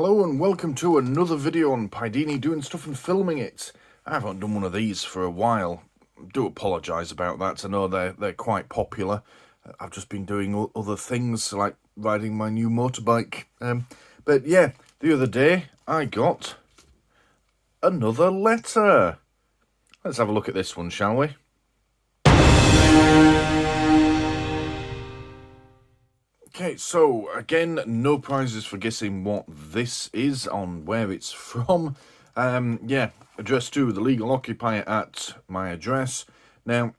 Hello and welcome to another video on Pidini doing stuff and filming it. I haven't done one of these for a while. I do apologise about that. I know they're quite popular. I've just been doing other things like riding my new motorbike. But yeah, the other day I got another letter. Let's have a look at this one, shall we? Okay, so again, no prizes for guessing what this is on where it's from. Yeah, addressed to the legal occupier at my address. Now,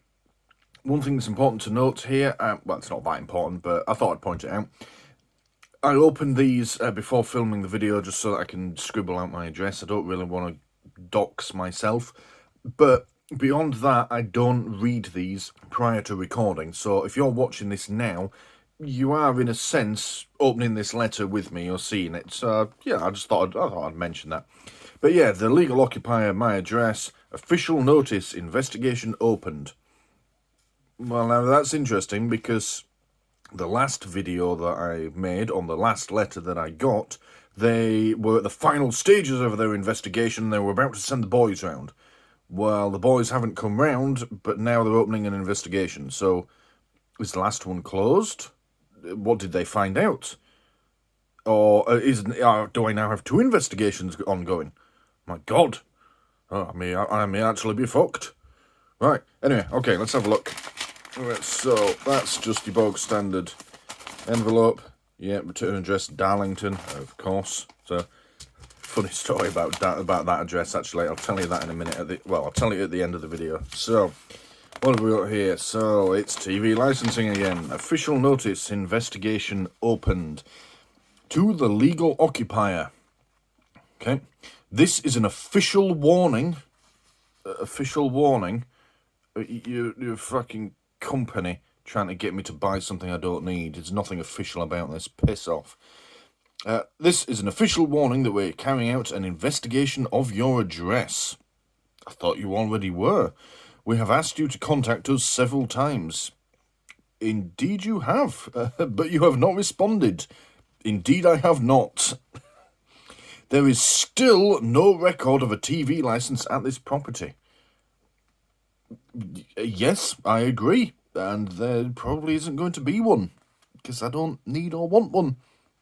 one thing that's important to note here, well, it's not that important, but I thought I'd point it out. I opened these before filming the video just so that I can scribble out my address. I don't really want to dox myself, but beyond that, I don't read these prior to recording. So if you're watching this now, you are, in a sense, opening this letter with me or seeing it. So, yeah, I thought I'd mention that. But yeah, the legal occupier, my address, official notice, investigation opened. Well, now that's interesting because the last video that I made on the last letter that I got, they were at the final stages of their investigation. They were about to send the boys round. Well, the boys haven't come round, but now they're opening an investigation. So, is the last one closed? What did they find out? Or do I now have two investigations ongoing? My God. Oh, I may actually be fucked. Right, anyway, okay, let's have a look. Right, so, that's just your bog standard envelope. Yeah, return address, Darlington, of course. So, funny story about that address, actually. I'll tell you that in a minute. I'll tell you at the end of the video. So, what have we got here? So, it's TV licensing again. Official notice, investigation opened. To the legal occupier. Okay. This is an official warning. Official warning. Your fucking company trying to get me to buy something I don't need. There's nothing official about this. Piss off. This is an official warning that we're carrying out an investigation of your address. I thought you already were. We have asked you to contact us several times. Indeed you have, but you have not responded. Indeed I have not. There is still no record of a TV license at this property. Yes, I agree, and there probably isn't going to be one, because I don't need or want one.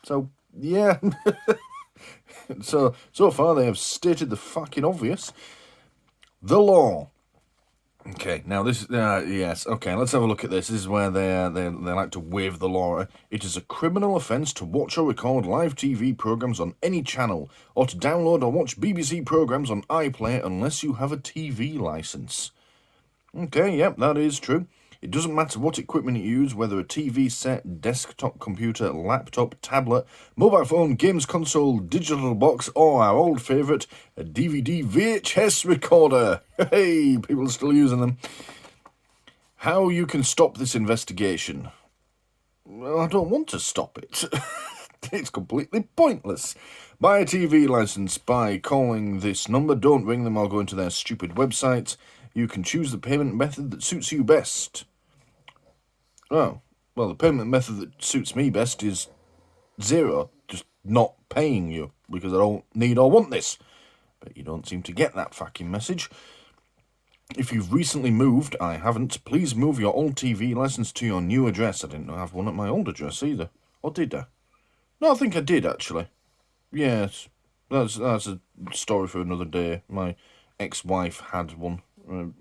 So, yeah. So far they have stated the fucking obvious. The law. Okay, now this, yes, okay, let's have a look at this. This is where they like to waive the law. It is a criminal offence to watch or record live TV programmes on any channel, or to download or watch BBC programmes on iPlayer unless you have a TV licence. Okay, yep, that is true. It doesn't matter what equipment you use, whether a TV set, desktop computer, laptop, tablet, mobile phone, games console, digital box, or our old favourite, a DVD VHS recorder. Hey, people are still using them. How you can stop this investigation? Well, I don't want to stop it. It's completely pointless. Buy a TV licence by calling this number. Don't ring them or go into their stupid website. You can choose the payment method that suits you best. Oh, well, the payment method that suits me best is zero, just not paying you, because I don't need or want this. But you don't seem to get that fucking message. If you've recently moved, I haven't, please move your old TV licence to your new address. I didn't have one at my old address either. Or did I? No, I think I did, actually. Yes, that's a story for another day. My ex-wife had one.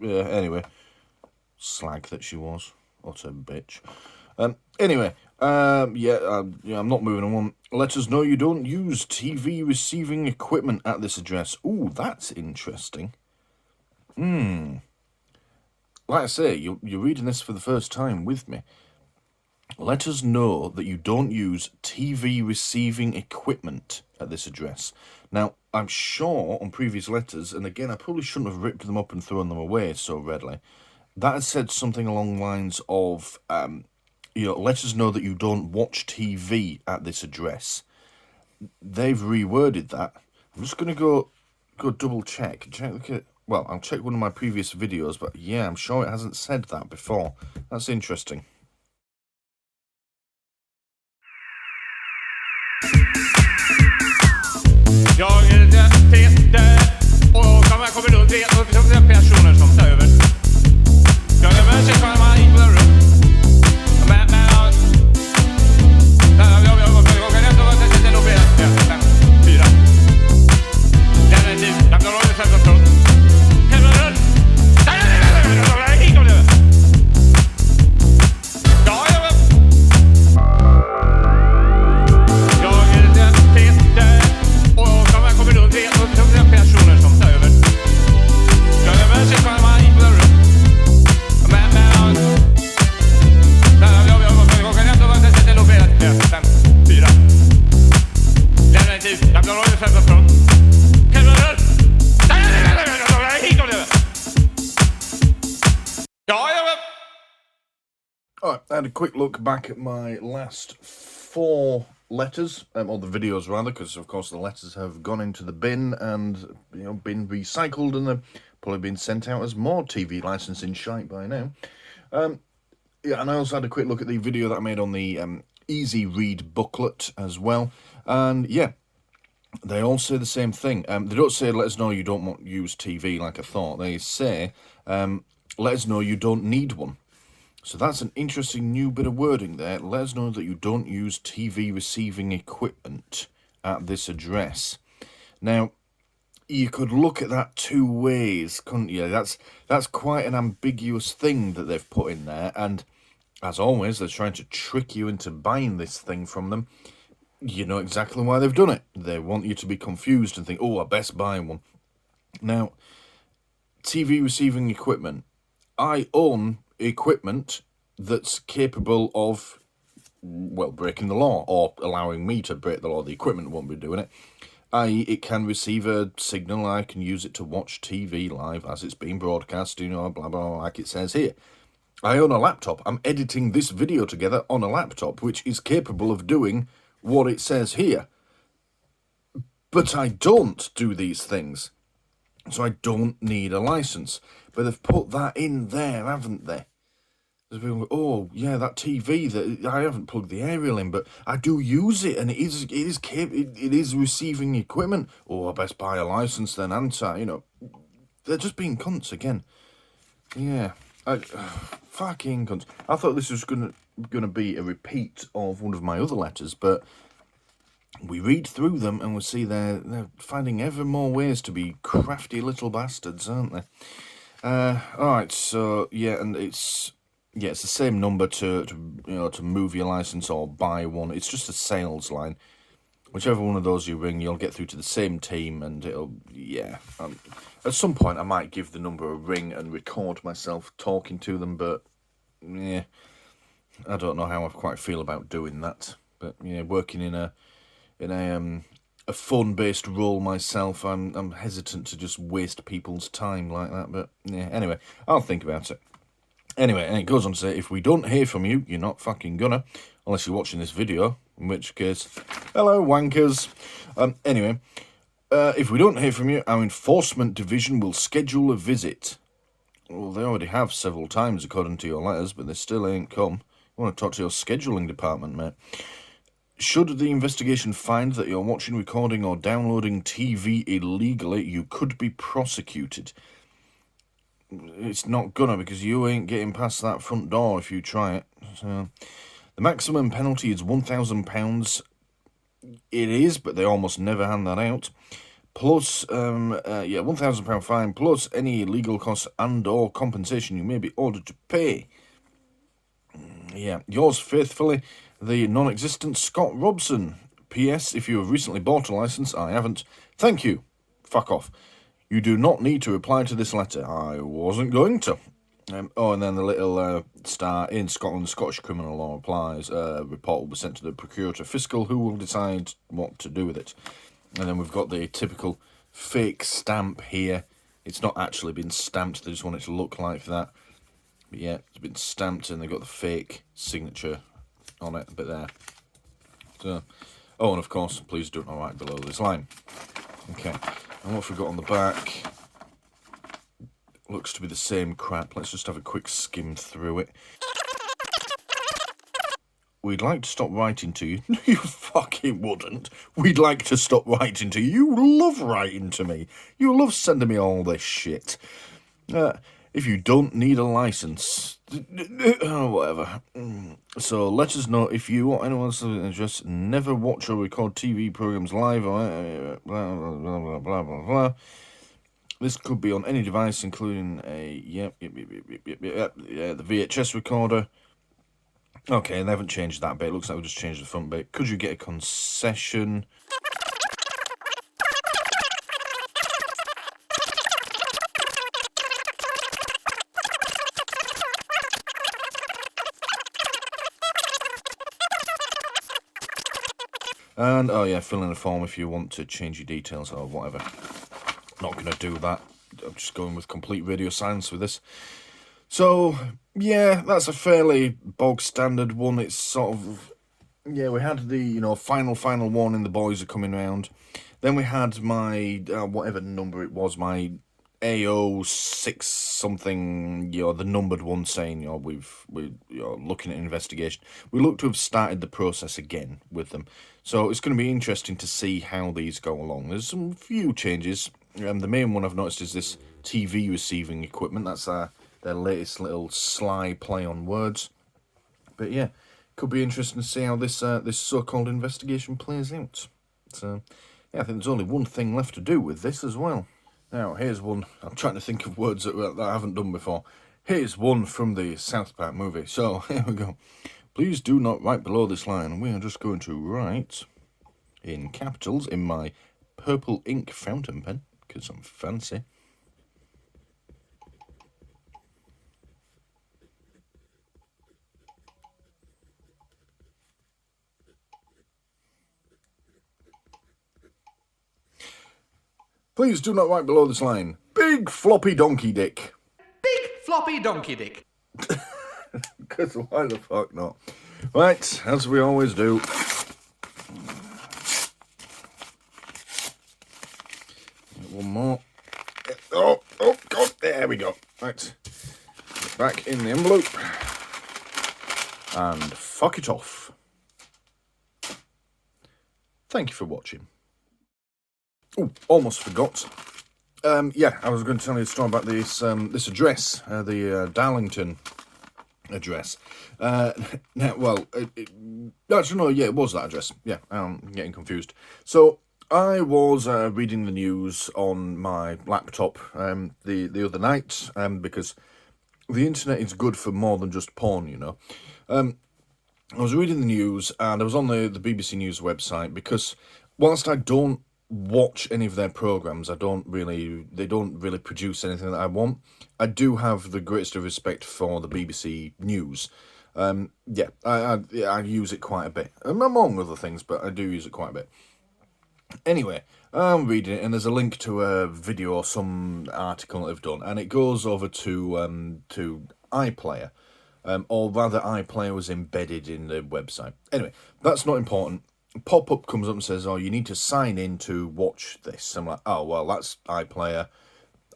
Anyway, slag that she was. Utter bitch. Anyway, I'm not moving on. Let us know you don't use TV receiving equipment at this address. Ooh, that's interesting. Like I say, you're reading this for the first time with me. Let us know that you don't use TV receiving equipment at this address. Now, I'm sure on previous letters, and again, I probably shouldn't have ripped them up and thrown them away so readily, that has said something along the lines of, let us know that you don't watch TV at this address. They've reworded that. I'm just going to go double check. Well, I'll check one of my previous videos, but yeah, I'm sure it hasn't said that before. That's interesting. Alright, I had a quick look back at my last 4 letters, or the videos rather, because of course the letters have gone into the bin and been recycled and they've probably been sent out as more TV licensing shite by now. Yeah, and I also had a quick look at the video that I made on the Easy Read booklet as well, and yeah, they all say the same thing. They don't say, let us know you don't want to use TV like I thought. They say, let us know you don't need one. So that's an interesting new bit of wording there. Let us know that you don't use TV receiving equipment at this address. Now, you could look at that 2 ways, couldn't you? That's quite an ambiguous thing that they've put in there, and as always, they're trying to trick you into buying this thing from them. You know exactly why they've done it. They want you to be confused and think, oh, I best buy one. Now, TV receiving equipment. I own equipment that's capable of, well, breaking the law or allowing me to break the law. The equipment won't be doing it. I.e., it can receive a signal. I can use it to watch TV live as it's being broadcast, blah, blah, blah, like it says here. I own a laptop. I'm editing this video together on a laptop, which is capable of doing what it says here. But I don't do these things. So I don't need a license. But they've put that in there, haven't they? There's people go, oh, yeah, that TV, that I haven't plugged the aerial in, but I do use it, and it is receiving equipment. Oh, I best buy a license then, aren't I? They're just being cunts again. Yeah. Fucking cunts. I thought this was gonna be a repeat of one of my other letters, but we read through them and we see they're finding ever more ways to be crafty little bastards, aren't they? Alright, so yeah, and it's the same number to move your license or buy one. It's just a sales line. Whichever one of those you ring, you'll get through to the same team, and it'll, at some point I might give the number a ring and record myself talking to them, but, yeah, I don't know how I quite feel about doing that. But, yeah, working in a fun-based role myself, I'm hesitant to just waste people's time like that, but, yeah, anyway, I'll think about it. Anyway, and it goes on to say, if we don't hear from you, you're not fucking gonna, unless you're watching this video, in which case, hello, wankers. Anyway, if we don't hear from you, our enforcement division will schedule a visit. Well, they already have several times, according to your letters, but they still ain't come. I want to talk to your scheduling department, mate. Should the investigation find that you're watching, recording, or downloading TV illegally, you could be prosecuted. It's not gonna, because you ain't getting past that front door if you try it. So, the maximum penalty is £1,000. It is, but they almost never hand that out. Plus, £1,000 fine, plus any legal costs and or compensation you may be ordered to pay. Yeah, yours faithfully, the non-existent Scott Robson. P.S. If you have recently bought a licence, I haven't. Thank you. Fuck off. You do not need to reply to this letter. I wasn't going to. And then the little star, in Scotland, Scottish criminal law applies. Report will be sent to the Procurator Fiscal, who will decide what to do with it. And then we've got the typical fake stamp here. It's not actually been stamped, they just want it to look like that. But yeah, it's been stamped and they've got the fake signature on it, a bit there. So, oh, and of course, please don't write below this line. Okay, and what have we got on the back? Looks to be the same crap. Let's just have a quick skim through it. We'd like to stop writing to you. You fucking wouldn't. We'd like to stop writing to you. You love writing to me. You love sending me all this shit. If you don't need a license, whatever. So let us know if you or anyone else just never watch or record TV programs live or blah, blah, blah, blah, blah, blah, blah. This could be on any device, including a, the VHS recorder. Okay, and they haven't changed that bit. Looks like we've just changed the front bit. Could you get a concession? And, oh yeah, fill in a form if you want to change your details or whatever. Not going to do that. I'm just going with complete radio silence with this. So, yeah, that's a fairly bog standard one. It's sort of, yeah, we had the, you know, final warning, the boys are coming round. Then we had my, whatever number it was, my AO6 something, you know, the numbered one saying, you know, we're looking at investigation. We look to have started the process again with them. So it's going to be interesting to see how these go along. There's some few changes. The main one I've noticed is this TV receiving equipment. That's their latest little sly play on words. But yeah, could be interesting to see how this this so-called investigation plays out. So yeah, I think there's only one thing left to do with this as well. Now, here's one. I'm trying to think of words that I haven't done before. Here's one from the South Park movie. So, here we go. Please do not write below this line. We are just going to write in capitals in my purple ink fountain pen, because I'm fancy. Please do not write below this line. Big floppy donkey dick. Big floppy donkey dick. Because why the fuck not? Right, as we always do. One more. Oh, God, there we go. Right, back in the envelope. And fuck it off. Thank you for watching. Oh, almost forgot. Yeah, I was going to tell you a story about this this address, the Darlington address. Now, well, actually, no, yeah, it was that address. Yeah, I'm getting confused. So, I was reading the news on my laptop the other night, because the internet is good for more than just porn, you know. I was reading the news, and I was on the BBC News website, because whilst I don't watch any of their programs, they don't really produce anything that I want. I do have the greatest of respect for the BBC News. Yeah, I use it quite a bit, among other things, but I do use it quite a bit. Anyway, I'm reading it, and there's a link to a video or some article that they've done, and it goes over to iPlayer, or rather iPlayer was embedded in the website. Anyway, that's not important. Pop-up comes up and says, oh, you need to sign in to watch this. I'm like, oh, well, that's iPlayer.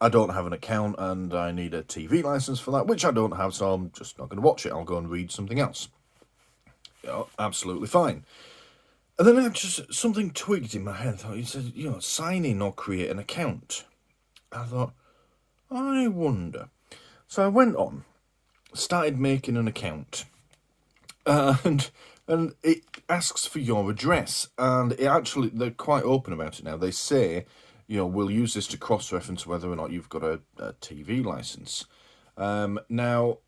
I don't have an account, and I need a TV license for that, which I don't have, so I'm just not going to watch it. I'll go and read something else. Absolutely fine. And then just something twigged in my head. I thought, he said, you know, sign in or create an account. I thought, I wonder. So I went on, started making an account, and it asks for your address, and they're quite open about it now. They say, you know, we'll use this to cross-reference whether or not you've got a TV license. Now,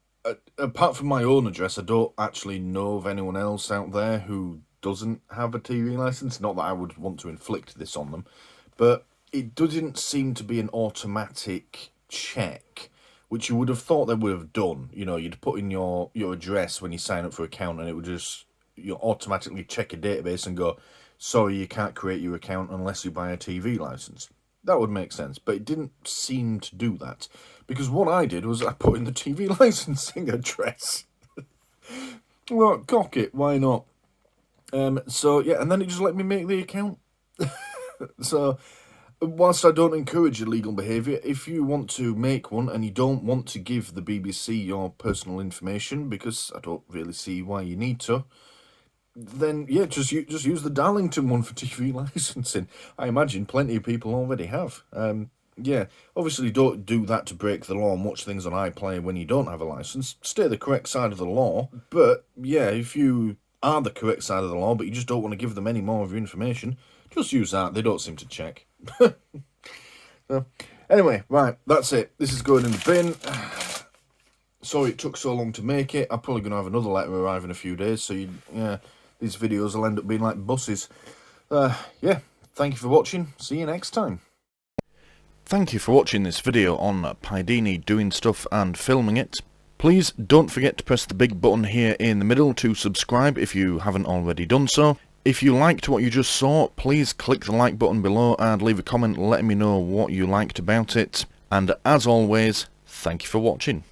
apart from my own address, I don't actually know of anyone else out there who doesn't have a TV license. Not that I would want to inflict this on them, but it doesn't seem to be an automatic check, which you would have thought they would have done. You know, you'd put in your address when you sign up for an account, and it would just automatically check a database and go, sorry, you can't create your account unless you buy a TV license. That would make sense, but it didn't seem to do that, because what I did was I put in the TV licensing address. Well, cock it, why not? So, yeah, and then it just let me make the account. So, whilst I don't encourage illegal behaviour, if you want to make one and you don't want to give the BBC your personal information, because I don't really see why you need to, then, yeah, just use the Darlington one for TV licensing. I imagine plenty of people already have. Yeah, obviously don't do that to break the law and watch things on iPlayer when you don't have a licence. Stay the correct side of the law. But, yeah, if you are the correct side of the law, but you just don't want to give them any more of your information, just use that. They don't seem to check. So, anyway, right, that's it. This is going in the bin. Sorry it took so long to make it. I'm probably going to have another letter arrive in a few days, so yeah, these videos will end up being like buses. Yeah, thank you for watching. See you next time. Thank you for watching this video on Pidini doing stuff and filming it. Please don't forget to press the big button here in the middle to subscribe if you haven't already done so. If you liked what you just saw, please click the like button below and leave a comment letting me know what you liked about it. And as always, thank you for watching.